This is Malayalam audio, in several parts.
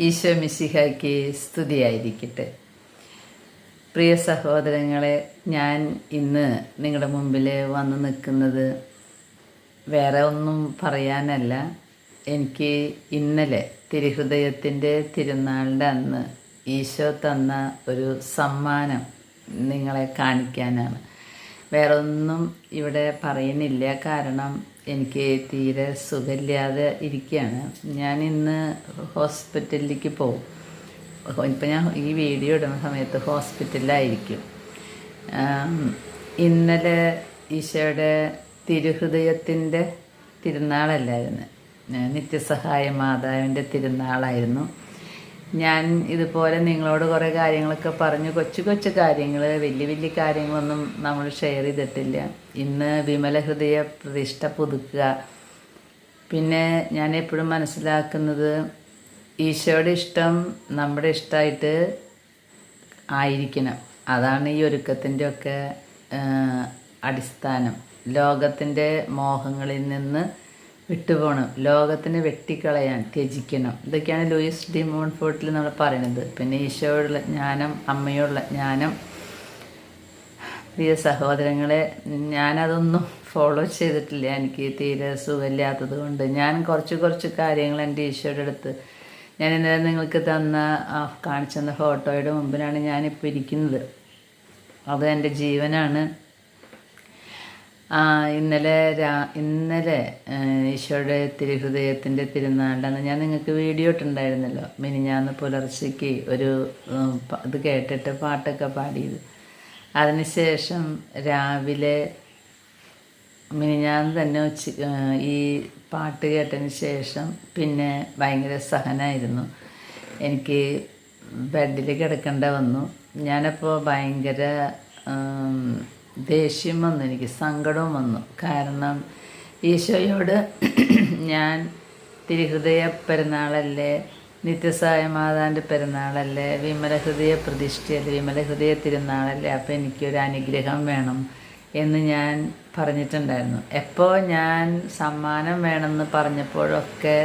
ഈശോ മിശിഹായ്ക്ക് സ്തുതിയായിരിക്കട്ടെ. പ്രിയ സഹോദരങ്ങളെ, ഞാൻ ഇന്ന് നിങ്ങളുടെ മുമ്പിൽ വന്ന് നിൽക്കുന്നത് വേറെ ഒന്നും പറയാനല്ല. എനിക്ക് ഇന്നലെ തിരുഹൃദയത്തിൻ്റെ തിരുനാളിൻ്റെ അന്ന് ഈശോ തന്ന ഒരു സമ്മാനം നിങ്ങളെ കാണിക്കാനാണ്. വേറെ ഒന്നും ഇവിടെ പറയുന്നില്ല. കാരണം എനിക്ക് തീരെ സുഖമില്ലാതെ ഇരിക്കുകയാണ്. ഞാൻ ഇന്ന് ഹോസ്പിറ്റലിലേക്ക് പോകും. ഇപ്പം ഞാൻ ഈ വീഡിയോ ഇടുന്ന സമയത്ത് ഹോസ്പിറ്റലിലായിരിക്കും. ഇന്നലെ ഈശോയുടെ തിരുഹൃദയത്തിൻ്റെ തിരുനാളല്ലായിരുന്നു, നിത്യസഹായ മാതാവിൻ്റെ തിരുനാളായിരുന്നു. ഞാൻ ഇതുപോലെ നിങ്ങളോട് കുറേ കാര്യങ്ങളൊക്കെ പറഞ്ഞു, കൊച്ചു കൊച്ചു കാര്യങ്ങൾ, വലിയ വലിയ കാര്യങ്ങളൊന്നും നമ്മൾ ഷെയർ ചെയ്തിട്ടില്ല. ഇന്ന് വിമല ഹൃദയ പ്രതിഷ്ഠ പുതുക്കുക. പിന്നെ ഞാൻ എപ്പോഴും മനസ്സിലാക്കുന്നത്, ഈശോയുടെ ഇഷ്ടം നമ്മുടെ ഇഷ്ടമായിട്ട് ആയിരിക്കണം. അതാണ് ഈ ഒരുക്കത്തിൻ്റെ ഒക്കെ അടിസ്ഥാനം. ലോകത്തിൻ്റെ മോഹങ്ങളിൽ നിന്ന് വിട്ടുപോകണം, ലോകത്തിനെ വെട്ടിക്കളയാൻ ത്യജിക്കണം. ഇതൊക്കെയാണ് ലൂയിസ് ഡി മോൺഫോർട്ടിൽ നമ്മൾ പറയുന്നത്. പിന്നെ ഈശോയോടുള്ള ജ്ഞാനം, അമ്മയോടുള്ള ജ്ഞാനം. പ്രിയ സഹോദരങ്ങളെ, ഞാനതൊന്നും ഫോളോ ചെയ്തിട്ടില്ല. എനിക്ക് തീരെ സുഖമില്ലാത്തത് കൊണ്ട് ഞാൻ കുറച്ച് കാര്യങ്ങൾ എൻ്റെ ഈശോയുടെ അടുത്ത്, ഞാൻ ഇന്നലെ നിങ്ങൾക്ക് കാണിച്ചു തന്ന ഫോട്ടോയുടെ മുമ്പിലാണ് ഞാനിപ്പോൾ ഇരിക്കുന്നത്. അത് എൻ്റെ ജീവനാണ്. ഇന്നലെ ഈശോയുടെ തിരുഹൃദയത്തിൻ്റെ തിരുനാളിലാണ് ഞാൻ നിങ്ങൾക്ക് വീഡിയോ ഇട്ടുണ്ടായിരുന്നല്ലോ. മിനിഞ്ഞാന്ന് പുലർച്ചയ്ക്ക് ഒരു ഇത് കേട്ടിട്ട് പാട്ടൊക്കെ പാടിയത്. അതിനുശേഷം രാവിലെ മിനിഞ്ഞാന്ന് തന്നെ ഈ പാട്ട് കേട്ടതിന് ശേഷം പിന്നെ ഭയങ്കര സഹനമായിരുന്നു. എനിക്ക് ബെഡിൽ കിടക്കേണ്ട വന്നു. ഞാനപ്പോൾ ഭയങ്കര ദേഷ്യം വന്നു, എനിക്ക് സങ്കടവും വന്നു. കാരണം ഈശോയോട് ഞാൻ തിരുഹൃദയ പെരുന്നാളല്ലേ, നിത്യസഹായ മാതാവിൻ്റെ പെരുന്നാളല്ലേ, വിമല ഹൃദയ പ്രതിഷ്ഠയല്ലേ, വിമല ഹൃദയ തിരുനാളല്ലേ, അപ്പോൾ എനിക്കൊരു അനുഗ്രഹം വേണം എന്ന് ഞാൻ പറഞ്ഞിട്ടുണ്ടായിരുന്നു. എപ്പോൾ ഞാൻ സമ്മാനം വേണമെന്ന് പറഞ്ഞപ്പോഴൊക്കെ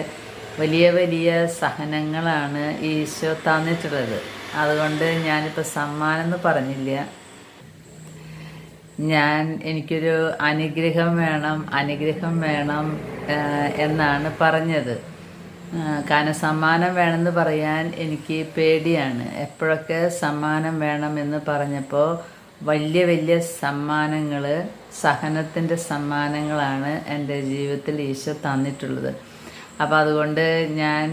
വലിയ വലിയ സഹനങ്ങളാണ് ഈശോ തന്നിട്ടുള്ളത്. അതുകൊണ്ട് ഞാനിപ്പോൾ സമ്മാനം എന്ന് പറഞ്ഞില്ല. എനിക്കൊരു അനുഗ്രഹം വേണം എന്നാണ് പറഞ്ഞത്. കാരണം സമ്മാനം വേണമെന്ന് പറയാൻ എനിക്ക് പേടിയാണ്. എപ്പോഴൊക്കെ സമ്മാനം വേണമെന്ന് പറഞ്ഞപ്പോൾ വലിയ വലിയ സമ്മാനങ്ങൾ, സഹനത്തിൻ്റെ സമ്മാനങ്ങളാണ് എൻ്റെ ജീവിതത്തിൽ ഈശോ തന്നിട്ടുള്ളത്. അപ്പോൾ അതുകൊണ്ട് ഞാൻ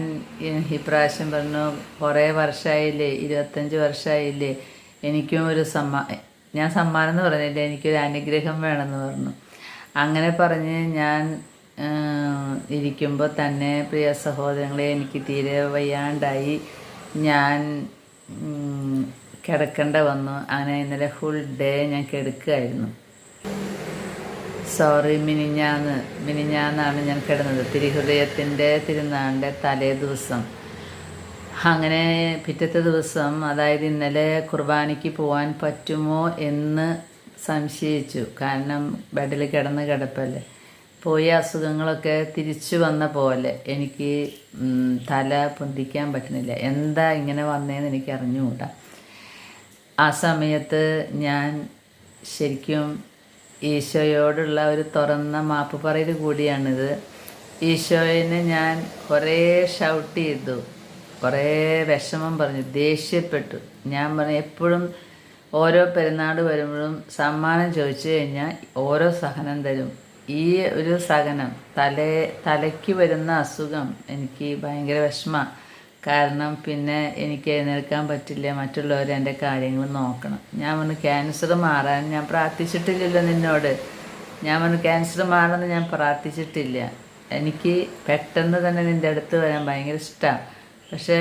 ഇപ്രാവശ്യം പറഞ്ഞു, കുറേ വർഷമായില്ലേ, 25 വർഷമായില്ലേ, എനിക്കും ഒരു ഞാൻ സമ്മാനം എന്ന് പറഞ്ഞില്ല, എനിക്കൊരു അനുഗ്രഹം വേണമെന്ന് പറഞ്ഞു. അങ്ങനെ പറഞ്ഞ് ഞാൻ ഇരിക്കുമ്പോൾ തന്നെ, പ്രിയ സഹോദരങ്ങളെ, എനിക്ക് തീരെ വയ്യാണ്ടായി. ഞാൻ കിടക്കേണ്ട വന്നു. അങ്ങനെ ഇന്നലെ ഫുൾ ഡേ ഞാൻ കിടക്കുകയായിരുന്നു. മിനിഞ്ഞാന്നാണ് ഞാൻ കിടന്നത്, തിരുഹൃദയത്തിൻ്റെ തിരുനാളിൻ്റെ തലേ ദിവസം. അങ്ങനെ പിറ്റത്തെ ദിവസം, അതായത് ഇന്നലെ കുർബാനയ്ക്ക് പോകാൻ പറ്റുമോ എന്ന് സംശയിച്ചു. കാരണം ബെഡിൽ കിടപ്പല്ലേ. പോയ അസുഖങ്ങളൊക്കെ തിരിച്ചു വന്ന പോലെ എനിക്ക് തല പൊന്തിക്കാൻ പറ്റുന്നില്ല. എന്താ ഇങ്ങനെ വന്നതെന്ന് എനിക്ക് അറിഞ്ഞുകൂടാ. ആ സമയത്ത് ഞാൻ ശരിക്കും ഈശോയോടുള്ള ഒരു തുറന്ന മാപ്പ് പറയൽ കൂടിയാണിത്. ഈശോയെ ഞാൻ കുറേ ഷൗട്ട് ചെയ്തു, കുറേ വിഷമം പറഞ്ഞു, ദേഷ്യപ്പെട്ടു. ഞാൻ പറഞ്ഞു, എപ്പോഴും ഓരോ പെരുന്നാൾ വരുമ്പോഴും സമ്മാനം ചോദിച്ചു കഴിഞ്ഞാൽ ഓരോ സഹനം തരും. ഈ ഒരു സഹനം, തലയ്ക്ക് വരുന്ന അസുഖം എനിക്ക് ഭയങ്കര വിഷമമാണ്. കാരണം പിന്നെ എനിക്ക് എഴുന്നേൽക്കാൻ പറ്റില്ല, മറ്റുള്ളവർ എൻ്റെ കാര്യങ്ങൾ നോക്കണം. ഞാൻ പറഞ്ഞു, ക്യാൻസർ മാറാൻ ഞാൻ പ്രാർത്ഥിച്ചിട്ടില്ലല്ലോ നിന്നോട്. ഞാൻ പറഞ്ഞു, ക്യാൻസർ മാറാമെന്ന് ഞാൻ പ്രാർത്ഥിച്ചിട്ടില്ല. എനിക്ക് പെട്ടെന്ന് തന്നെ നിൻ്റെ അടുത്ത് വരാൻ ഭയങ്കര ഇഷ്ടമാണ്. പക്ഷേ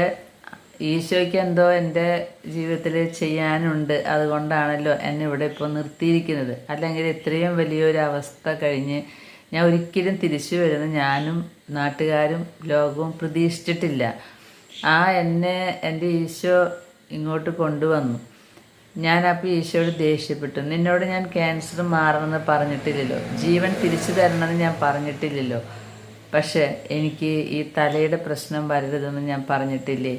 ഈശോയ്ക്ക് എന്തോ എൻ്റെ ജീവിതത്തിൽ ചെയ്യാനുണ്ട്. അതുകൊണ്ടാണല്ലോ എന്നെ ഇവിടെ ഇപ്പോൾ നിർത്തിയിരിക്കുന്നത്. അല്ലെങ്കിൽ ഇത്രയും വലിയൊരു അവസ്ഥ കഴിഞ്ഞ് ഞാൻ ഒരിക്കലും തിരിച്ചു വരുന്ന ഞാനും നാട്ടുകാരും ലോകവും പ്രതീക്ഷിച്ചിട്ടില്ല. എൻ്റെ ഈശോ ഇങ്ങോട്ട് കൊണ്ടുവന്നു. ഞാനപ്പോൾ ഈശോയോട് ദേഷ്യപ്പെട്ടു. നിന്നോട് ഞാൻ ക്യാൻസർ മാറണമെന്ന് പറഞ്ഞിട്ടില്ലല്ലോ, ജീവൻ തിരിച്ചു തരണമെന്ന് ഞാൻ പറഞ്ഞിട്ടില്ലല്ലോ. പക്ഷേ എനിക്ക് ഈ തലയുടെ പ്രശ്നം വരരുതെന്ന് ഞാൻ പറഞ്ഞിട്ടില്ലേ?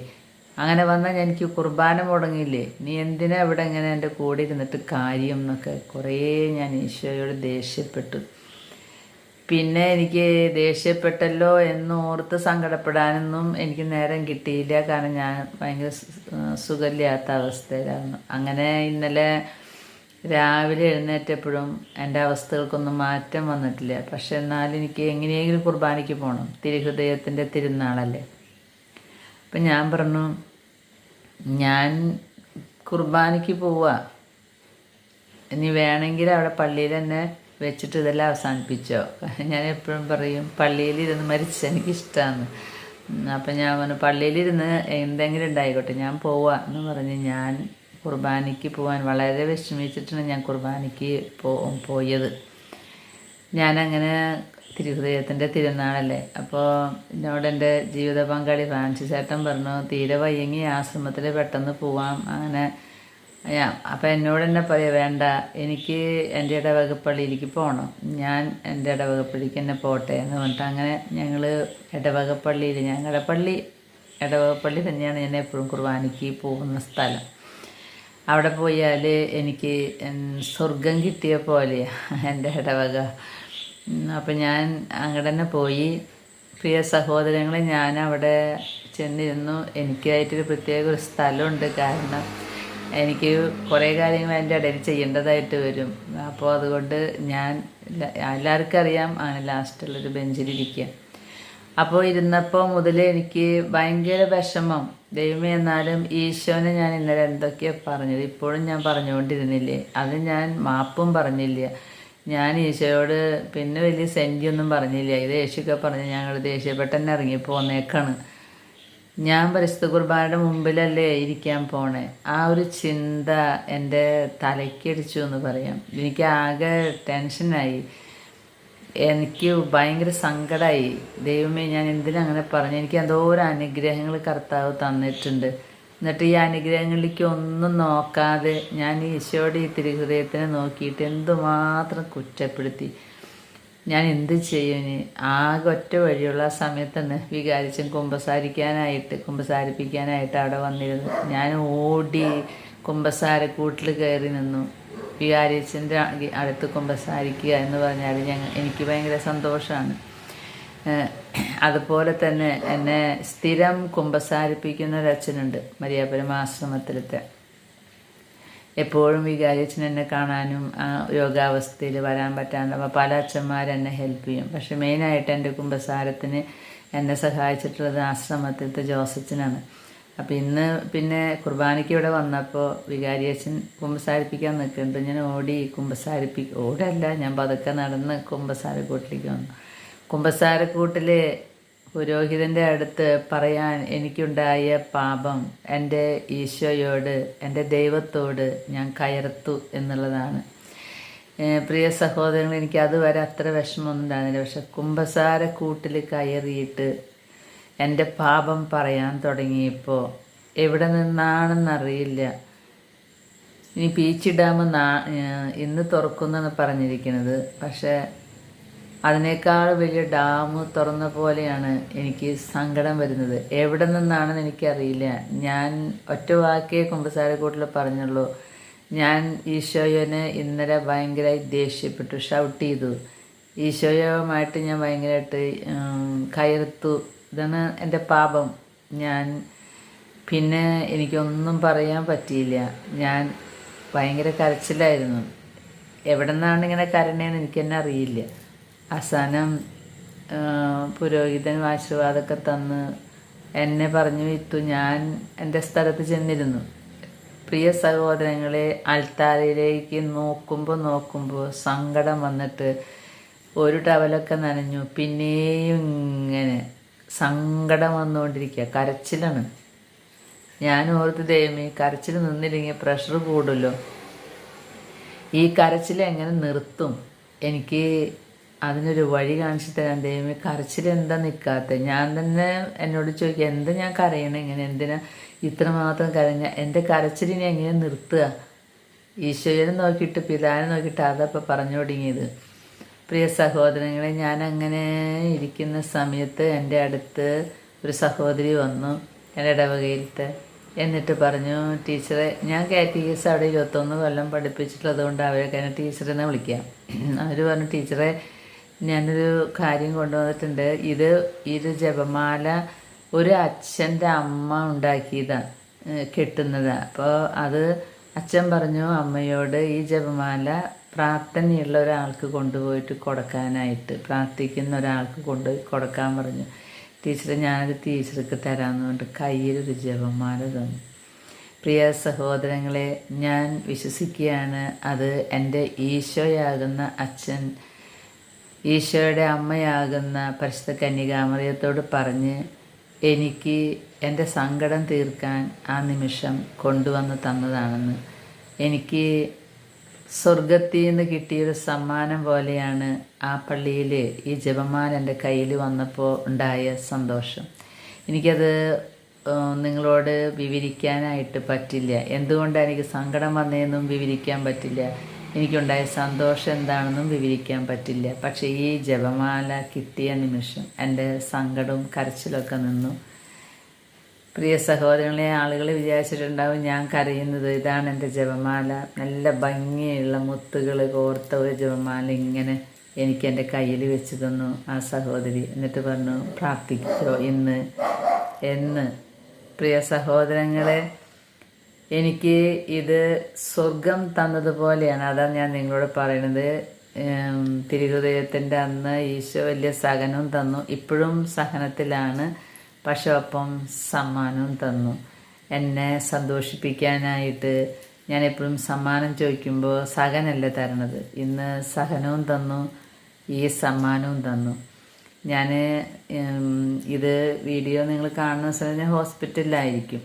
അങ്ങനെ വന്നാൽ എനിക്ക് കുർബാന മുടങ്ങില്ലേ? നീ എന്തിനാ ഇവിടെ ഇങ്ങനെ എൻ്റെ കൂടെ ഇരുന്നിട്ട് കാര്യം എന്നൊക്കെ കുറേ ഞാൻ ഈശോയോട് ദേഷ്യപ്പെട്ടു. പിന്നെ എനിക്ക് ദേഷ്യപ്പെട്ടല്ലോ എന്നോർത്ത് സങ്കടപ്പെടാനൊന്നും എനിക്ക് നേരം കിട്ടിയില്ല. കാരണം ഞാൻ ഭയങ്കര സുഖമില്ലാത്ത അവസ്ഥയിലായിരുന്നു. അങ്ങനെ ഇന്നലെ രാവിലെ എഴുന്നേറ്റപ്പോഴും എൻ്റെ അവസ്ഥകൾക്കൊന്നും മാറ്റം വന്നിട്ടില്ല. പക്ഷെ എന്നാലും എനിക്ക് എങ്ങനെയെങ്കിലും കുർബാനയ്ക്ക് പോകണം, തിരുഹൃദയത്തിൻ്റെ തിരുനാളല്ലേ. അപ്പം ഞാൻ പറഞ്ഞു, ഞാൻ കുർബാനയ്ക്ക് പോവുക, ഇനി വേണമെങ്കിൽ അവിടെ പള്ളിയിൽ തന്നെ വെച്ചിട്ട് ഇതെല്ലാം അവസാനിപ്പിച്ചോ. ഞാൻ എപ്പോഴും പറയും പള്ളിയിലിരുന്ന് മരിച്ച എനിക്കിഷ്ടമാണ്. അപ്പം ഞാൻ പറഞ്ഞു പള്ളിയിലിരുന്ന് എന്തെങ്കിലും ഉണ്ടായിക്കോട്ടെ, ഞാൻ പോവുക എന്ന് പറഞ്ഞ് ഞാൻ കുർബാനയ്ക്ക് പോകാൻ വളരെ വിഷമിച്ചിട്ടാണ് ഞാൻ കുർബാനയ്ക്ക് പോയത്. ഞാനങ്ങനെ തിരുഹൃദയത്തിൻ്റെ തിരുനാളല്ലേ. അപ്പോൾ എന്നോട് എൻ്റെ ജീവിത പങ്കാളി ഫ്രാൻസിസ് ചേട്ടൻ പറഞ്ഞു, തീരെ വയ്യെങ്കിൽ ആശ്രമത്തിൽ പെട്ടെന്ന് പോവാം. അങ്ങനെ അപ്പം എന്നോട് തന്നെ പറയാം, വേണ്ട, എനിക്ക് എൻ്റെ ഇടവകപ്പള്ളിയിലേക്ക് പോകണം, ഞാൻ എൻ്റെ ഇടവകപ്പള്ളിക്ക് തന്നെ പോട്ടെ എന്ന് പറഞ്ഞിട്ട് അങ്ങനെ ഞങ്ങൾ ഇടവകപ്പള്ളിയിൽ, ഞങ്ങളുടെ പള്ളി ഇടവകപ്പള്ളി തന്നെയാണ് ഞാൻ എപ്പോഴും കുർബാനയ്ക്ക് പോകുന്ന സ്ഥലം. അവിടെ പോയാൽ എനിക്ക് സ്വർഗം കിട്ടിയ പോലെയാണ് എൻ്റെ ഇടവക. അപ്പം ഞാൻ അങ്ങോട്ട് തന്നെ പോയി. പ്രിയ സഹോദരങ്ങളെ, ഞാൻ അവിടെ ചെന്നിരുന്നു. എനിക്കായിട്ടൊരു പ്രത്യേക ഒരു സ്ഥലമുണ്ട്. കാരണം എനിക്ക് കുറേ കാര്യങ്ങൾ അതിൻ്റെ ഇടയിൽ ചെയ്യേണ്ടതായിട്ട് വരും. അപ്പോൾ അതുകൊണ്ട് ഞാൻ എല്ലാവർക്കും അറിയാം അങ്ങനെ ലാസ്റ്റുള്ളൊരു ബെഞ്ചിലിരിക്കുക. അപ്പോൾ ഇരുന്നപ്പോൾ മുതൽ എനിക്ക് ഭയങ്കര വിഷമം. ദൈവമേ, എന്നാലും ഈശോനെ ഞാൻ ഇന്നലെ എന്തൊക്കെയാണ് പറഞ്ഞത് ഇപ്പോഴും ഞാൻ പറഞ്ഞുകൊണ്ടിരുന്നില്ലേ? അത് ഞാൻ മാപ്പും പറഞ്ഞില്ല. ഞാൻ ഈശോയോട് പിന്നെ വലിയ സെൻറ്റിയൊന്നും പറഞ്ഞില്ല. ഇത് യേശുക്കെ പറഞ്ഞ് ഞങ്ങൾ ദേഷ്യപ്പെട്ട് തന്നെ ഇറങ്ങിപ്പോന്നേക്കാണ്. ഞാൻ പരിശുദ്ധ കുർബാനയുടെ മുമ്പിലല്ലേ ഇരിക്കാൻ പോണേ. ആ ഒരു ചിന്ത എൻ്റെ തലയ്ക്കടിച്ചു എന്ന് പറയാം. എനിക്ക് ആകെ ടെൻഷനായി. എനിക്ക് ഭയങ്കര സങ്കടമായി. ദൈവമേ, ഞാൻ എന്തിനങ്ങനെ പറഞ്ഞു? എനിക്ക് എന്തോരം അനുഗ്രഹങ്ങൾ കർത്താവ് തന്നിട്ടുണ്ട്. എന്നിട്ട് ഈ അനുഗ്രഹങ്ങളിലേക്ക് ഒന്നും നോക്കാതെ ഞാൻ ഈശോയുടെ ഈ തിരുഹൃദയത്തിനെ നോക്കിയിട്ട് എന്തുമാത്രം കുറ്റപ്പെടുത്തി. ഞാൻ എന്ത് ചെയ്യും? ആകെ ഒറ്റ വഴിയുള്ള ആ സമയത്ത് തന്നെ വികാരിച്ചും കുമ്പസാരിപ്പിക്കാനായിട്ട് അവിടെ വന്നിരുന്നു. ഞാൻ ഓടി കുമ്പസാരക്കൂട്ടിൽ കയറി നിന്നു. വികാരിച്ചൻ്റെ അടുത്ത് കുമ്പസാരിക്കുക എന്ന് പറഞ്ഞാൽ എനിക്ക് ഭയങ്കര സന്തോഷമാണ്. അതുപോലെ തന്നെ എന്നെ സ്ഥിരം കുമ്പസാരിപ്പിക്കുന്ന ഒരച്ഛനുണ്ട് മരിയാപുരം ആശ്രമത്തിലത്തെ. എപ്പോഴും വികാരിച്ചൻ എന്നെ കാണാനും രോഗാവസ്ഥയിൽ വരാൻ പറ്റാണ്ട് പല അച്ഛന്മാരെന്നെ ഹെൽപ്പ് ചെയ്യും. പക്ഷെ മെയിനായിട്ട് എൻ്റെ കുമ്പസാരത്തിന് എന്നെ സഹായിച്ചിട്ടുള്ളത് ആശ്രമത്തിലത്തെ ജോസച്ചനാണ്. അപ്പം ഇന്ന് പിന്നെ കുർബാനയ്ക്ക് ഇവിടെ വന്നപ്പോൾ വികാരി അച്ഛൻ കുമ്പസാരിപ്പിക്കാൻ നിൽക്കുന്നുണ്ട്. ഞാൻ ഓടല്ല, ഞാൻ പതുക്കെ നടന്ന് കുമ്പസാരക്കൂട്ടിലേക്ക് വന്നു. കുമ്പസാരക്കൂട്ടിൽ പുരോഹിതൻ്റെ അടുത്ത് പറയാൻ എനിക്കുണ്ടായ പാപം എൻ്റെ ഈശോയോട്, എൻ്റെ ദൈവത്തോട് ഞാൻ കയർത്തു എന്നുള്ളതാണ്. പ്രിയ സഹോദരങ്ങൾ, എനിക്ക് അതുവരെ അത്ര വിഷമമൊന്നും ഉണ്ടായിരുന്നില്ല. പക്ഷെ കുമ്പസാരക്കൂട്ടിൽ കയറിയിട്ട് എൻ്റെ പാപം പറയാൻ തുടങ്ങിയപ്പോൾ എവിടെ നിന്നാണെന്നറിയില്ല. ഇനി പീച്ചി ഡാം ഇന്ന് തുറക്കുന്നെന്ന് പറഞ്ഞിരിക്കുന്നത്. പക്ഷേ അതിനേക്കാൾ വലിയ ഡാം തുറന്ന പോലെയാണ് എനിക്ക് സങ്കടം വരുന്നത്. എവിടെ നിന്നാണെന്ന് എനിക്കറിയില്ല. ഞാൻ ഒറ്റ വാക്കേ കുമ്പസാരക്കൂട്ടിൽ പറഞ്ഞുള്ളൂ. ഞാൻ ഈശോയനെ ഇന്നലെ ഭയങ്കരമായി ദേഷ്യപ്പെട്ടു, ഷൗട്ട് ചെയ്തു. ഈശോയുമായിട്ട് ഞാൻ ഭയങ്കരമായിട്ട് കയർത്തു. ഇതാണ് എൻ്റെ പാപം. പിന്നെ എനിക്കൊന്നും പറയാൻ പറ്റിയില്ല. ഞാൻ ഭയങ്കര കരച്ചിലായിരുന്നു. എവിടെ നിന്നാണ് ഇങ്ങനെ കരണേന്ന് എനിക്ക് തന്നെ അറിയില്ല. അവസാനം പുരോഹിതൻ ആശീർവാദമൊക്കെ തന്ന് എന്നെ പറഞ്ഞു വിട്ടു. ഞാൻ എൻ്റെ സ്ഥലത്ത് ചെന്നിരുന്നു. പ്രിയ സഹോദരങ്ങളെ, അൾത്താരയിലേക്ക് നോക്കുമ്പോൾ സങ്കടം വന്നിട്ട് ഒരു ടവലൊക്കെ നനഞ്ഞു. പിന്നെയും ഇങ്ങനെ സങ്കടം വന്നുകൊണ്ടിരിക്കുക, കരച്ചിലാണ്. ഞാൻ ഓർത്ത്, ദൈവമേ, കരച്ചിൽ നിന്നില്ലെങ്കിൽ പ്രഷർ കൂടുമല്ലോ. ഈ കരച്ചിൽ എങ്ങനെ നിർത്തും? എനിക്ക് അതിനൊരു വഴി കാണിച്ചു തരാൻ ദൈവമേ. കരച്ചിൽ എന്താ നിൽക്കാത്ത? ഞാൻ തന്നെ എന്നോട് ചോദിക്കുക, എന്താ ഞാൻ കരയണം ഇങ്ങനെ? എന്തിനാ ഇത്രമാത്രം കരഞ്ഞ? എൻ്റെ കരച്ചിലിനെ എങ്ങനെ നിർത്തുക? ഈശോയെ നോക്കിയിട്ട്, പിതാവിനെ നോക്കിയിട്ട് അതപ്പോൾ പറഞ്ഞു തുടങ്ങിയത്. പ്രിയ സഹോദരങ്ങളെ, ഞാൻ അങ്ങനെ ഇരിക്കുന്ന സമയത്ത് എൻ്റെ അടുത്ത് ഒരു സഹോദരി വന്നു, എൻ്റെ ഇടവകയിലത്തെ. എന്നിട്ട് പറഞ്ഞു, ടീച്ചറെ, ഞാൻ കാറ്റഗീസ് അവിടെ 21 കൊല്ലം പഠിപ്പിച്ചിട്ടുള്ളത് കൊണ്ട് അവരൊക്കെ എന്നെ ടീച്ചറിനെ വിളിക്കാം. അവർ പറഞ്ഞു, ടീച്ചറെ, ഞാനൊരു കാര്യം കൊണ്ടുവന്നിട്ടുണ്ട്. ഇത് ജപമാല ഒരു അച്ഛൻ്റെ അമ്മ ഉണ്ടാക്കിയതാണ്, കെട്ടുന്നതാണ്. അപ്പോൾ അത് അച്ഛൻ പറഞ്ഞു അമ്മയോട് ഈ ജപമാല പ്രാർത്ഥനയുള്ള ഒരാൾക്ക് കൊണ്ടുപോയിട്ട് കൊടുക്കാനായിട്ട്, പ്രാർത്ഥിക്കുന്ന ഒരാൾക്ക് കൊണ്ടുപോയി കൊടുക്കാൻ പറഞ്ഞു. ടീച്ചറെ, ഞാനത് ടീച്ചർക്ക് തരാമെന്ന് പറഞ്ഞിട്ട് കയ്യിലൊരു ജപമാല തന്നു. പ്രിയ സഹോദരങ്ങളെ, ഞാൻ വിശ്വസിക്കുകയാണ് അത് എൻ്റെ ഈശോയാകുന്ന അച്ഛൻ, ഈശോയുടെ അമ്മയാകുന്ന പരിശുദ്ധ കന്യകാമറിയത്തോട് പറഞ്ഞ് എനിക്ക് എൻ്റെ സങ്കടം തീർക്കാൻ ആ നിമിഷം കൊണ്ടുവന്ന് തന്നതാണെന്ന്. എനിക്ക് സ്വർഗത്തിൽ നിന്ന് കിട്ടിയൊരു സമ്മാനം പോലെയാണ് ആ പള്ളിയിൽ ഈ ജപമാല എൻ്റെ കയ്യിൽ വന്നപ്പോൾ ഉണ്ടായ സന്തോഷം. എനിക്കത് നിങ്ങളോട് വിവരിക്കാനായിട്ട് പറ്റില്ല. എന്തുകൊണ്ടാണ് എനിക്ക് സങ്കടം വന്നതെന്നും വിവരിക്കാൻ പറ്റില്ല. എനിക്കുണ്ടായ സന്തോഷം എന്താണെന്നും വിവരിക്കാൻ പറ്റില്ല. പക്ഷേ ഈ ജപമാല കിട്ടിയ നിമിഷം എൻ്റെ സങ്കടവും കരച്ചിലൊക്കെ നിന്നു. പ്രിയ സഹോദരങ്ങളെ, ആളുകൾ വിചാരിച്ചിട്ടുണ്ടാവും ഞാൻ കരയുന്നത്. ഇതാണ് എൻ്റെ ജപമാല, നല്ല ഭംഗിയുള്ള മുത്തുകൾ കോർത്ത ഒരു ജപമാല ഇങ്ങനെ എനിക്ക് എൻ്റെ കയ്യിൽ വെച്ച് തന്നു ആ സഹോദരി. എന്നിട്ട് പറഞ്ഞു, പ്രാർത്ഥിച്ചോ എന്ന്. പ്രിയ സഹോദരങ്ങളെ, എനിക്ക് ഇത് സ്വർഗം തന്നതുപോലെയാണ്. അതാണ് ഞാൻ നിങ്ങളോട് പറയുന്നത്. തിരുഹൃദയത്തിൻ്റെ അന്ന് ഈശോ വലിയ സഹനവും തന്നു, ഇപ്പോഴും സഹനത്തിലാണ്, പക്ഷെ ഒപ്പം സമ്മാനവും തന്നു. എന്നെ സന്തോഷിപ്പിക്കാനായിട്ട് ഞാൻ എപ്പോഴും സമ്മാനം ചോദിക്കുമ്പോൾ സഹനല്ല തരണത്. ഇന്ന് സഹനവും തന്നു, ഈ സമ്മാനവും തന്നു. ഞാൻ ഇത് വീഡിയോ നിങ്ങൾ കാണുന്ന സമയത്ത് ഞാൻ ഹോസ്പിറ്റലിലായിരിക്കും.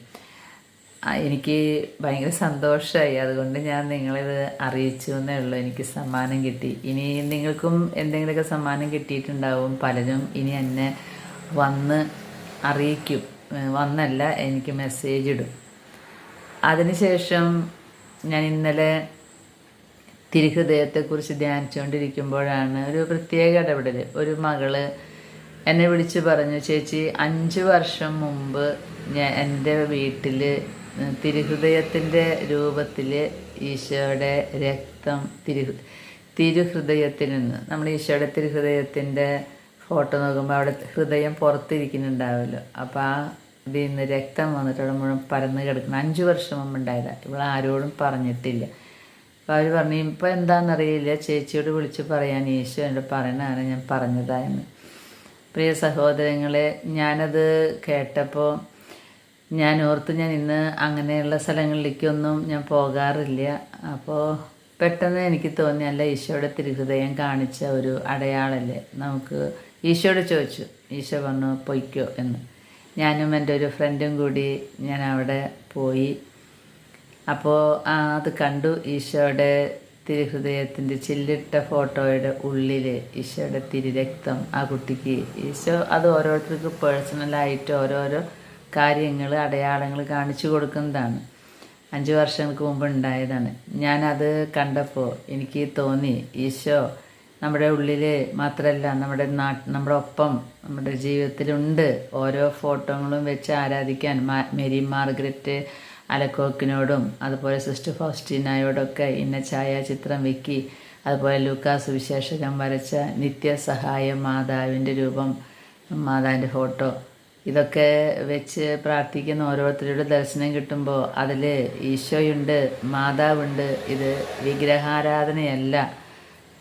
എനിക്ക് ഭയങ്കര സന്തോഷമായി. അതുകൊണ്ട് ഞാൻ നിങ്ങളിത് അറിയിച്ചു എന്നേ ഉള്ളൂ. എനിക്ക് സമ്മാനം കിട്ടി. ഇനി നിങ്ങൾക്കും എന്തെങ്കിലുമൊക്കെ സമ്മാനം കിട്ടിയിട്ടുണ്ടാവും. പലരും ഇനി എന്നെ വന്ന് അറിയിക്കും, വന്നല്ല എനിക്ക് മെസ്സേജ് ഇടും. അതിനുശേഷം ഞാൻ ഇന്നലെ തിരുഹൃദയത്തെക്കുറിച്ച് ധ്യാനിച്ചുകൊണ്ടിരിക്കുമ്പോഴാണ് ഒരു പ്രത്യേക ഇടപെടൽ. ഒരു മകള് എന്നെ വിളിച്ച് പറഞ്ഞു, ചേച്ചി, 5 വർഷം മുമ്പ് എൻ്റെ വീട്ടിൽ തിരുഹൃദയത്തിൻ്റെ രൂപത്തിൽ ഈശോയുടെ രക്തം തിരുഹൃദയത്തിൽ നിന്ന്, നമ്മൾ ഈശോയുടെ തിരുഹൃദയത്തിൻ്റെ ഫോട്ടോ നോക്കുമ്പോൾ അവിടെ ഹൃദയം പുറത്തിരിക്കുന്നുണ്ടാവുമല്ലോ, അപ്പോൾ ആ ഇതിൽ നിന്ന് രക്തം വന്നിട്ട് അവിടെ മുഴുവൻ പരന്ന് കിടക്കണം. 5 വർഷം മുമ്പ് ഉണ്ടായതാണ്. ഇവിടെ ആരോടും പറഞ്ഞിട്ടില്ല. അപ്പോൾ അവർ പറഞ്ഞു, ഇപ്പോൾ എന്താണെന്നറിയില്ല, ചേച്ചിയോട് വിളിച്ച് പറയാൻ ഈശോ എന്നോട് പറയണതാണ് ഞാൻ പറഞ്ഞതായെന്ന്. പ്രിയ സഹോദരങ്ങളെ, ഞാനത് കേട്ടപ്പോൾ ഞാൻ ഓർത്ത്, ഞാൻ ഇന്ന് അങ്ങനെയുള്ള സ്ഥലങ്ങളിലേക്കൊന്നും ഞാൻ പോകാറില്ല. അപ്പോൾ പെട്ടെന്ന് എനിക്ക് തോന്നി, അല്ല, ഈശോയുടെ തിരുഹൃദയം കാണിച്ച ഒരു അടയാളല്ലേ നമുക്ക്. ഈശോയോട് ചോദിച്ചു, ഈശോ പറഞ്ഞു പൊയ്ക്കോ എന്ന്. ഞാനും എൻ്റെ ഒരു ഫ്രണ്ടും കൂടി ഞാൻ അവിടെ പോയി. അപ്പോൾ അത് കണ്ടു. ഈശോയുടെ തിരുഹൃദയത്തിൻ്റെ ചില്ലിട്ട ഫോട്ടോയുടെ ഉള്ളിൽ ഈശോയുടെ തിരുരക്തം ആ കുട്ടിക്ക്. ഈശോ അത് ഓരോരുത്തർക്ക് പേഴ്സണലായിട്ട് ഓരോരോ കാര്യങ്ങൾ, അടയാളങ്ങൾ കാണിച്ചു കൊടുക്കുന്നതാണ്. 5 വർഷങ്ങൾക്ക് മുമ്പ് ഉണ്ടായതാണ്. ഞാനത് കണ്ടപ്പോൾ എനിക്ക് തോന്നി, ഈശോ നമ്മുടെ ഉള്ളിൽ മാത്രമല്ല, നമ്മുടെ ഒപ്പം നമ്മുടെ ജീവിതത്തിലുണ്ട്. ഓരോ ഫോട്ടോകളും വെച്ച് ആരാധിക്കാൻ മേരി മാർഗ്രറ്റ് അലക്കോക്കിനോടും അതുപോലെ സിസ്റ്റർ ഫൗസ്റ്റീനായോടൊക്കെ ഇന്ന ഛായാചിത്രം വെക്കി, അതുപോലെ ലൂക്കാസ് സുവിശേഷകൻ വരച്ച നിത്യസഹായ മാതാവിൻ്റെ രൂപം, മാതാവിൻ്റെ ഫോട്ടോ, ഇതൊക്കെ വെച്ച് പ്രാർത്ഥിക്കുന്ന ഓരോരുത്തരുടെ ദർശനം കിട്ടുമ്പോൾ അതിൽ ഈശോയുണ്ട്, മാതാവുണ്ട്. ഇത് വിഗ്രഹാരാധനയല്ല,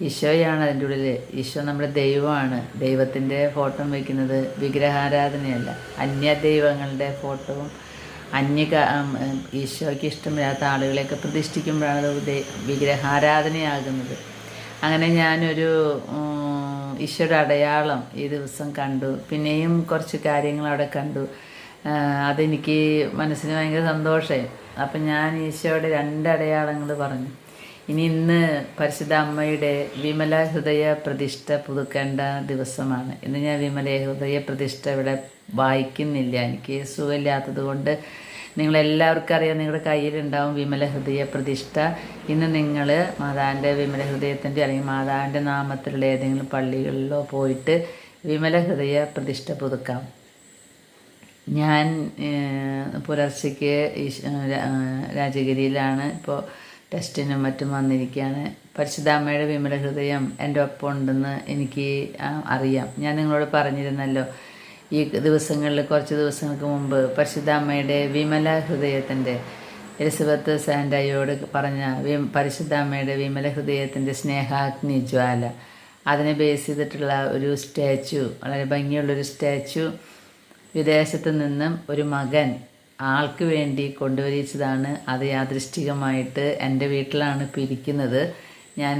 ഈശോയാണ് അതിൻ്റെ ഉള്ളിൽ. ഈശോ നമ്മുടെ ദൈവമാണ്. ദൈവത്തിൻ്റെ ഫോട്ടോ വയ്ക്കുന്നത് വിഗ്രഹാരാധനയല്ല. അന്യ ദൈവങ്ങളുടെ ഫോട്ടോവും ഈശോയ്ക്ക് ഇഷ്ടമില്ലാത്ത ആളുകളെയൊക്കെ പ്രതിഷ്ഠിക്കുമ്പോഴാണ് അത് വിഗ്രഹാരാധനയാകുന്നത്. അങ്ങനെ ഞാനൊരു ഈശോയുടെ അടയാളം ഈ ദിവസം കണ്ടു. പിന്നെയും കുറച്ച് കാര്യങ്ങൾ അവിടെ കണ്ടു. അതെനിക്ക് മനസ്സിന് ഭയങ്കര സന്തോഷമായി. അപ്പം ഞാൻ ഈശോയുടെ 2 അടയാളങ്ങൾ പറഞ്ഞു. ഇന്ന് പരിശുദ്ധ അമ്മയുടെ വിമല ഹൃദയ പ്രതിഷ്ഠ പുതുക്കേണ്ട ദിവസമാണ്. ഇന്ന് ഞാൻ വിമല ഹൃദയ പ്രതിഷ്ഠ ഇവിടെ വായിക്കുന്നില്ല. എനിക്ക് സുഖമില്ലാത്തത് കൊണ്ട് നിങ്ങളെല്ലാവർക്കും അറിയാം, നിങ്ങളുടെ കയ്യിലുണ്ടാവും വിമല ഹൃദയ പ്രതിഷ്ഠ. ഇന്ന് നിങ്ങൾ മാതാവിൻ്റെ വിമല ഹൃദയത്തിൻ്റെ അല്ലെങ്കിൽ മാതാവിൻ്റെ നാമത്തിലുള്ള ഏതെങ്കിലും പള്ളികളിലോ പോയിട്ട് വിമല ഹൃദയ പ്രതിഷ്ഠ പുതുക്കാം. ഞാൻ പുലർച്ചയ്ക്ക് രാജഗിരിയിലാണ് ഇപ്പോൾ ടെസ്റ്റിനും മറ്റും വന്നിരിക്കുകയാണ്. പരിശുദ്ധാമ്മയുടെ വിമല ഹൃദയം എൻ്റെ ഒപ്പം ഉണ്ടെന്ന് എനിക്ക് അറിയാം. ഞാൻ നിങ്ങളോട് പറഞ്ഞിരുന്നല്ലോ, ഈ ദിവസങ്ങളിൽ കുറച്ച് ദിവസങ്ങൾക്ക് മുമ്പ് പരിശുദ്ധാമ്മയുടെ വിമല ഹൃദയത്തിൻ്റെ എലിസബത്ത് സാൻഡായോട് പറഞ്ഞ പരിശുദ്ധാമ്മയുടെ വിമല ഹൃദയത്തിൻ്റെ സ്നേഹാഗ്നി ജ്വാല, അതിനെ ബേസ് ചെയ്തിട്ടുള്ള ഒരു സ്റ്റാച്ചു, വളരെ ഭംഗിയുള്ളൊരു സ്റ്റാച്ചു വിദേശത്ത് നിന്നും ഒരു മകൻ ആൾക്ക് വേണ്ടി കൊണ്ടുവരിച്ചതാണ്. അത് യാദൃശ്ചികമായിട്ട് എൻ്റെ വീട്ടിലാണ് ഇപ്പോൾ ഇരിക്കുന്നത്. ഞാൻ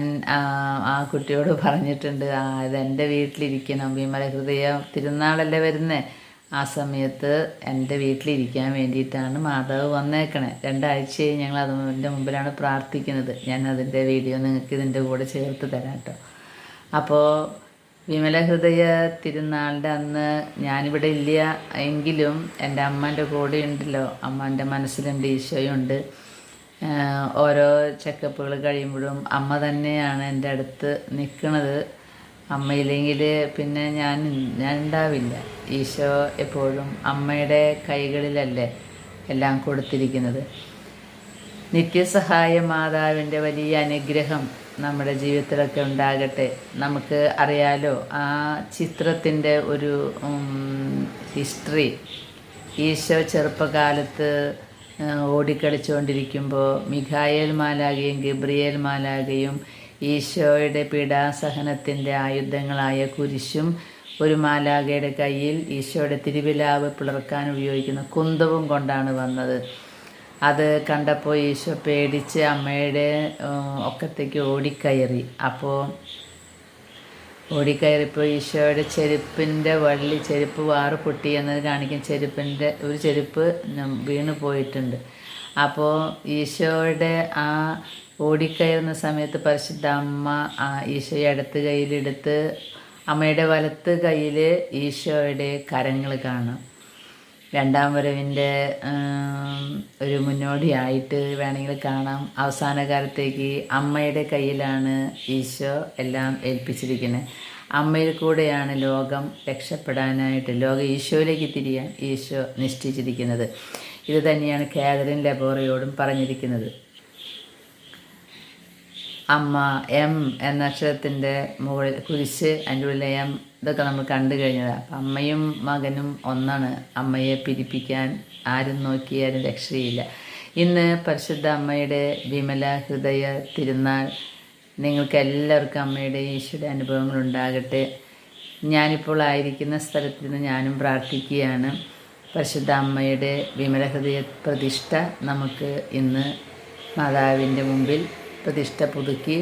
ആ കുട്ടിയോട് പറഞ്ഞിട്ടുണ്ട്, ഇത് എൻ്റെ വീട്ടിലിരിക്കണം, വിമല ഹൃദയ തിരുനാളല്ലേ വരുന്നത്, ആ സമയത്ത് എൻ്റെ വീട്ടിലിരിക്കാൻ വേണ്ടിയിട്ടാണ് മാതാവ് വന്നേക്കണേ. 2 ആഴ്ചയായി ഞങ്ങൾ അതിൻ്റെ മുമ്പിലാണ് പ്രാർത്ഥിക്കുന്നത്. ഞാൻ അതിൻ്റെ വീഡിയോ നിങ്ങൾക്ക് ഇതിൻ്റെ കൂടെ ചേർത്ത് തരാം കേട്ടോ. അപ്പോൾ വിമല ഹൃദയ തിരുനാളിൻ്റെ അന്ന് ഞാനിവിടെ ഇല്ല എങ്കിലും എൻ്റെ അമ്മേൻ്റെ കൂടെ ഉണ്ടല്ലോ, അമ്മേൻ്റെ മനസ്സിലുണ്ട്, ഈശോയുണ്ട്. ഓരോ ചെക്കപ്പുകൾ കഴിയുമ്പോഴും അമ്മ തന്നെയാണ് എൻ്റെ അടുത്ത് നിൽക്കുന്നത്. അമ്മയില്ലെങ്കിൽ പിന്നെ ഞാൻ ഉണ്ടാവില്ല. ഈശോ എപ്പോഴും അമ്മയുടെ കൈകളിലല്ലേ എല്ലാം കൊടുത്തിരിക്കുന്നത്. നിത്യസഹായ മാതാവിൻ്റെ വലിയ അനുഗ്രഹം നമ്മുടെ ജീവിതത്തിലൊക്കെ ഉണ്ടാകട്ടെ. നമുക്ക് അറിയാലോ ആ ചിത്രത്തിൻ്റെ ഒരു ഹിസ്റ്ററി. ഈശോ ചെറുപ്പകാലത്ത് ഓടിക്കളിച്ചുകൊണ്ടിരിക്കുമ്പോൾ മിഖായേൽ മാലാഖയും ഗബ്രിയേൽ മാലാഖയും ഈശോയുടെ പീഡാസഹനത്തിൻ്റെ ആയുധങ്ങളായ കുരിശും ഒരു മാലാഖയുടെ കയ്യിൽ ഈശോയുടെ തിരുവിലാവ് പിളർക്കാൻ ഉപയോഗിക്കുന്ന കുന്തവും കൊണ്ടാണ് വന്നത്. അത് കണ്ടപ്പോൾ ഈശോ പേടിച്ച് അമ്മയുടെ ഒക്കത്തേക്ക് ഓടിക്കയറി. അപ്പോൾ ഓടിക്കയറിയപ്പോൾ ഈശോയുടെ ചെരുപ്പിൻ്റെ വള്ളി, ചെരുപ്പ് വാറ് പൊട്ടി എന്നത് കാണിക്കും. ചെരുപ്പിൻ്റെ ഒരു ചെരുപ്പ് വീണ് പോയിട്ടുണ്ട്. അപ്പോൾ ഈശോയുടെ ആ ഓടിക്കയറുന്ന സമയത്ത് പരിശുദ്ധ അമ്മ ഈശോയെ അടുത്ത കയ്യിലെടുത്ത് അമ്മയുടെ വലത്ത് കയ്യിൽ ഈശോയുടെ കരങ്ങൾ കാണാം. 2ാം വരവിൻ്റെ ഒരു മുന്നോടിയായിട്ട് വേണമെങ്കിൽ കാണാം. അവസാന കാലത്തേക്ക് അമ്മയുടെ കയ്യിലാണ് ഈശോ എല്ലാം ഏൽപ്പിച്ചിരിക്കുന്നത്. അമ്മയിൽ കൂടെയാണ് ലോകം രക്ഷപ്പെടാനായിട്ട്, ലോകം ഈശോയിലേക്ക് തിരിയാൻ ഈശോ നിശ്ചയിച്ചിരിക്കുന്നത്. ഇത് തന്നെയാണ് കാതറിൻ ലബോറയോടും പറഞ്ഞിരിക്കുന്നത്. അമ്മ എം എന്ന അക്ഷരത്തിൻ്റെ മുകളിൽ കുരിശ്, അതിൻ്റെ ഉള്ളിൽ എം, ഇതൊക്കെ നമ്മൾ കണ്ടു കഴിഞ്ഞതാണ്. അപ്പം അമ്മയും മകനും ഒന്നാണ്. അമ്മയെ പിരിപ്പിക്കാൻ ആരും നോക്കിയാലും രക്ഷയില്ല. ഇന്ന് പരിശുദ്ധ അമ്മയുടെ വിമല ഹൃദയ തിരുനാൾ. നിങ്ങൾക്ക് എല്ലാവർക്കും അമ്മയുടെ ഈശോയുടെ അനുഭവങ്ങൾ ഉണ്ടാകട്ടെ. ഞാനിപ്പോൾ ആയിരിക്കുന്ന സ്ഥലത്ത് നിന്ന് ഞാനും പ്രാർത്ഥിക്കുകയാണ്. പരിശുദ്ധ അമ്മയുടെ വിമല ഹൃദയ പ്രതിഷ്ഠ നമുക്ക് ഇന്ന് മാതാവിൻ്റെ മുമ്പിൽ പ്രതിഷ്ഠ പുതുക്കി,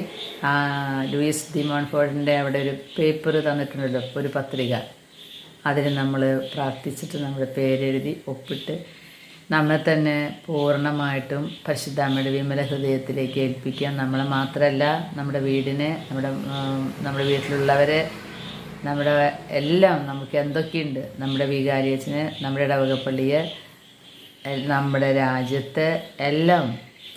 ലൂയിസ് ഡി മോൺഫോർട്ടിൻ്റെ അവിടെ ഒരു പേപ്പർ തന്നിട്ടുണ്ടല്ലോ, ഒരു പത്രിക, അതിൽ നമ്മൾ പ്രാർത്ഥിച്ചിട്ട് നമ്മുടെ പേരെഴുതി ഒപ്പിട്ട് നമ്മളെ തന്നെ പൂർണ്ണമായിട്ടും പരിശുദ്ധാമ്മയുടെ വിമല ഹൃദയത്തിലേക്ക് ഏൽപ്പിക്കാം. നമ്മളെ മാത്രമല്ല, നമ്മുടെ വീടിനെ, നമ്മുടെ വീട്ടിലുള്ളവരെ, നമ്മുടെ എല്ലാം, നമുക്ക് എന്തൊക്കെയുണ്ട്, നമ്മുടെ വികാരിയച്ഛന്, നമ്മുടെ ഇടവകപ്പള്ളിയെ, നമ്മുടെ രാജ്യത്തെ എല്ലാം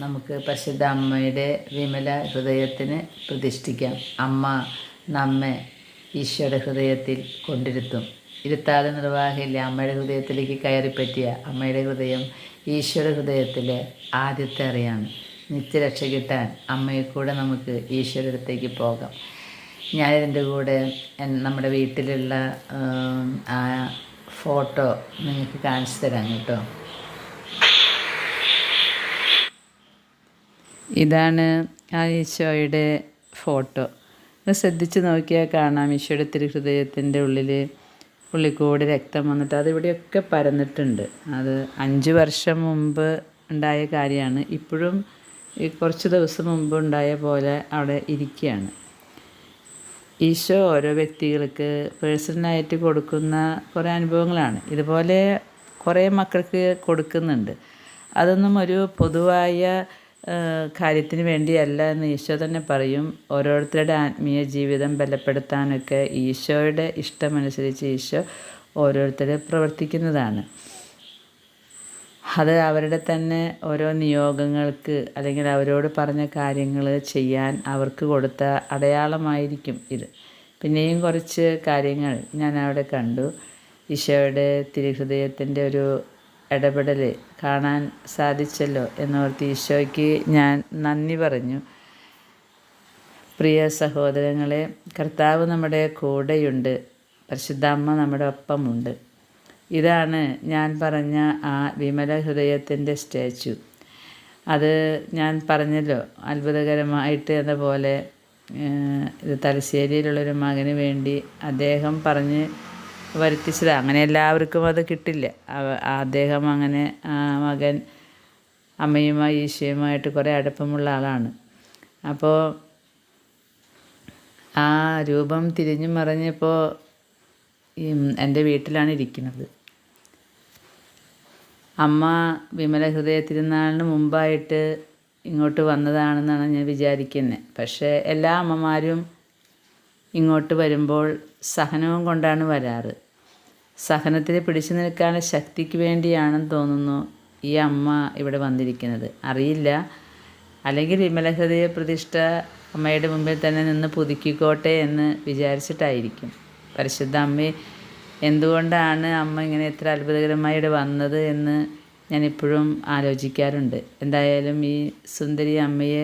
നമുക്ക് പരിശുദ്ധ അമ്മയുടെ വിമല ഹൃദയത്തിന് പ്രതിഷ്ഠിക്കാം. അമ്മ നമ്മെ ഈശോയുടെ ഹൃദയത്തിൽ കൊണ്ടിരുത്തും. ഇരുത്താതെ നിർവാഹമില്ല. അമ്മയുടെ ഹൃദയത്തിലേക്ക് കയറിപ്പറ്റിയ അമ്മയുടെ ഹൃദയം ഈശോയുടെ ഹൃദയത്തിലെ ആദ്യത്തെ അറിയാണ്. നിത്യരക്ഷ കിട്ടാൻ അമ്മയെ കൂടെ നമുക്ക് ഈശോയുടെ അടുത്തേക്ക് പോകാം. ഞാനിതിൻ്റെ കൂടെ നമ്മുടെ വീട്ടിലുള്ള ആ ഫോട്ടോ നിങ്ങൾക്ക് കാണിച്ചു തരാം കേട്ടോ. ഇതാണ് ആ ഈശോയുടെ ഫോട്ടോ. ഇത് ശ്രദ്ധിച്ച് നോക്കിയാൽ കാണാം, ഈശോയുടെ തിരുഹൃദയത്തിൻ്റെ ഉള്ളിൽ രക്തം വന്നിട്ട് അതിവിടെയൊക്കെ പരന്നിട്ടുണ്ട്. അത് 5 വർഷം മുമ്പ് ഉണ്ടായ കാര്യമാണ്. ഇപ്പോഴും ഈ കുറച്ച് ദിവസം മുമ്പ് ഉണ്ടായ പോലെ അവിടെ ഇരിക്കുകയാണ്. ഈശോ ഓരോ വ്യക്തികൾക്ക് പേഴ്സണലായിട്ട് കൊടുക്കുന്ന കുറേ അനുഭവങ്ങളാണ്. ഇതുപോലെ കുറേ മക്കൾക്ക് കൊടുക്കുന്നുണ്ട്. അതൊന്നും ഒരു പൊതുവായ കാര്യത്തിന് വേണ്ടിയല്ല എന്ന് ഈശോ തന്നെ പറയും. ഓരോരുത്തരുടെ ആത്മീയ ജീവിതം ബലപ്പെടുത്താനൊക്കെ ഈശോയുടെ ഇഷ്ടമനുസരിച്ച് ഈശോ ഓരോരുത്തരെ പ്രവർത്തിക്കുന്നതാണ്. അത് അവരുടെ തന്നെ ഓരോ നിയോഗങ്ങൾക്ക് അല്ലെങ്കിൽ അവരോട് പറഞ്ഞ കാര്യങ്ങൾ ചെയ്യാൻ അവർക്ക് കൊടുത്ത അടയാളമായിരിക്കും ഇത്. പിന്നെയും കുറച്ച് കാര്യങ്ങൾ ഞാൻ അവിടെ കണ്ടു. ഈശോയുടെ തിരുഹൃദയത്തിൻ്റെ ഒരു ഇടപെടൽ കാണാൻ സാധിച്ചല്ലോ എന്നോർത്ത് ഈശോയ്ക്ക് ഞാൻ നന്ദി പറഞ്ഞു. പ്രിയ സഹോദരങ്ങളെ, കർത്താവ് നമ്മുടെ കൂടെയുണ്ട്, പരിശുദ്ധ അമ്മ നമ്മുടെ ഒപ്പമുണ്ട്. ഇതാണ് ഞാൻ പറഞ്ഞ ആ വിമല ഹൃദയത്തിൻ്റെ സ്റ്റാച്യു. അത് ഞാൻ പറഞ്ഞല്ലോ, അത്ഭുതകരമായിട്ട് എന്ന പോലെ ഇത് തലശ്ശേരിയിലുള്ളൊരു മകന് വേണ്ടി അദ്ദേഹം പറഞ്ഞ് വരുത്തിച്ചത്. അങ്ങനെ എല്ലാവർക്കും അത് കിട്ടില്ല. അദ്ദേഹം അങ്ങനെ ആ മകൻ അമ്മയുമായി ഈശോയുമായിട്ട് കുറേ അടുപ്പമുള്ള ആളാണ്. അപ്പോൾ ആ രൂപം തിരിഞ്ഞു മറിഞ്ഞപ്പോൾ എൻ്റെ വീട്ടിലാണ് ഇരിക്കുന്നത്. അമ്മ വിമല ഹൃദയ തിരുനാളിന് മുമ്പായിട്ട് ഇങ്ങോട്ട് വന്നതാണെന്നാണ് ഞാൻ വിചാരിക്കുന്നത്. പക്ഷേ എല്ലാ അമ്മമാരും ഇങ്ങോട്ട് വരുമ്പോൾ സഹനവും കൊണ്ടാണ് വരാറ്. സഹനത്തിൽ പിടിച്ചു നിൽക്കാനുള്ള ശക്തിക്ക് വേണ്ടിയാണെന്ന് തോന്നുന്നു ഈ അമ്മ ഇവിടെ വന്നിരിക്കുന്നത്. അറിയില്ല, അല്ലെങ്കിൽ വിമല ഹൃദയ പ്രതിഷ്ഠ അമ്മയുടെ മുമ്പിൽ തന്നെ നിന്ന് പുതുക്കിക്കോട്ടെ എന്ന് വിചാരിച്ചിട്ടായിരിക്കും. പരിശുദ്ധ അമ്മയെ എന്തുകൊണ്ടാണ് അമ്മ ഇങ്ങനെ എത്ര അത്ഭുതകരമായി ഇവിടെ വന്നത് എന്ന് ഞാനിപ്പോഴും ആലോചിക്കാറുണ്ട്. എന്തായാലും ഈ സുന്ദരി അമ്മയെ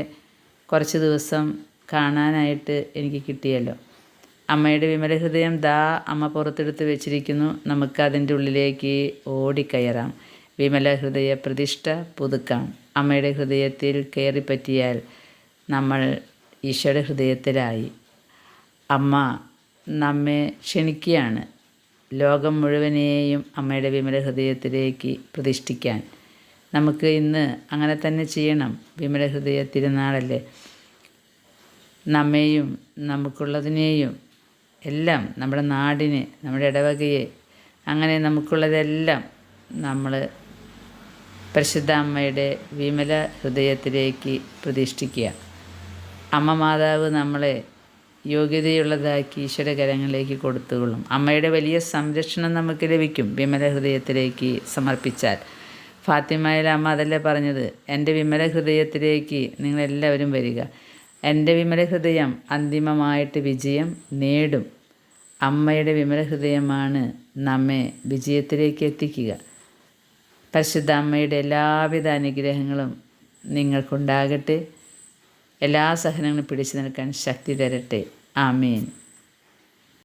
കുറച്ച് ദിവസം കാണാനായിട്ട് എനിക്ക് കിട്ടിയല്ലോ. അമ്മയുടെ വിമല ഹൃദയം അമ്മ പുറത്തെടുത്ത് വെച്ചിരിക്കുന്നു. നമുക്ക് അതിൻ്റെ ഉള്ളിലേക്ക് ഓടിക്കയറാം. വിമല ഹൃദയ പ്രതിഷ്ഠ പുതുക്കാം. അമ്മയുടെ ഹൃദയത്തിൽ കയറിപ്പറ്റിയാൽ നമ്മൾ ഈശോയുടെ ഹൃദയത്തിലായി. അമ്മ നമ്മെ ക്ഷണിക്കുകയാണ് ലോകം മുഴുവനെയും അമ്മയുടെ വിമല ഹൃദയത്തിലേക്ക് പ്രതിഷ്ഠിക്കാൻ. നമുക്ക് ഇന്ന് അങ്ങനെ തന്നെ ചെയ്യണം. വിമല ഹൃദയ തിരുനാളല്ലേ. നമ്മെയും നമുക്കുള്ളതിനെയും എല്ലാം, നമ്മുടെ നാടിനെ, നമ്മുടെ ഇടവകയെ, അങ്ങനെ നമുക്കുള്ളതെല്ലാം നമ്മൾ പരിശുദ്ധ അമ്മയുടെ വിമല ഹൃദയത്തിലേക്ക് പ്രതിഷ്ഠിക്കുക. അമ്മ മാതാവ് നമ്മളെ യോഗ്യതയുള്ളതാക്കി ഈശ്വര കരങ്ങളിലേക്ക് കൊടുത്തുകൊള്ളും. അമ്മയുടെ വലിയ സംരക്ഷണം നമുക്ക് ലഭിക്കും വിമല ഹൃദയത്തിലേക്ക് സമർപ്പിച്ചാൽ. ഫാത്തിമയിലെ അമ്മ അതല്ലേ പറഞ്ഞത്, എൻ്റെ വിമല ഹൃദയത്തിലേക്ക് നിങ്ങളെല്ലാവരും വരിക. എൻ്റെ വിമല ഹൃദയം അന്തിമമായിട്ട് വിജയം നേടും. അമ്മയുടെ വിമല ഹൃദയമാണ് നമ്മെ വിജയത്തിലേക്ക് എത്തിക്കുക. പരിശുദ്ധ അമ്മയുടെ എല്ലാവിധ അനുഗ്രഹങ്ങളും നിങ്ങൾക്കുണ്ടാകട്ടെ. എല്ലാ സഹനങ്ങളും പിടിച്ചു നിൽക്കാൻ ശക്തി തരട്ടെ. ആമേൻ.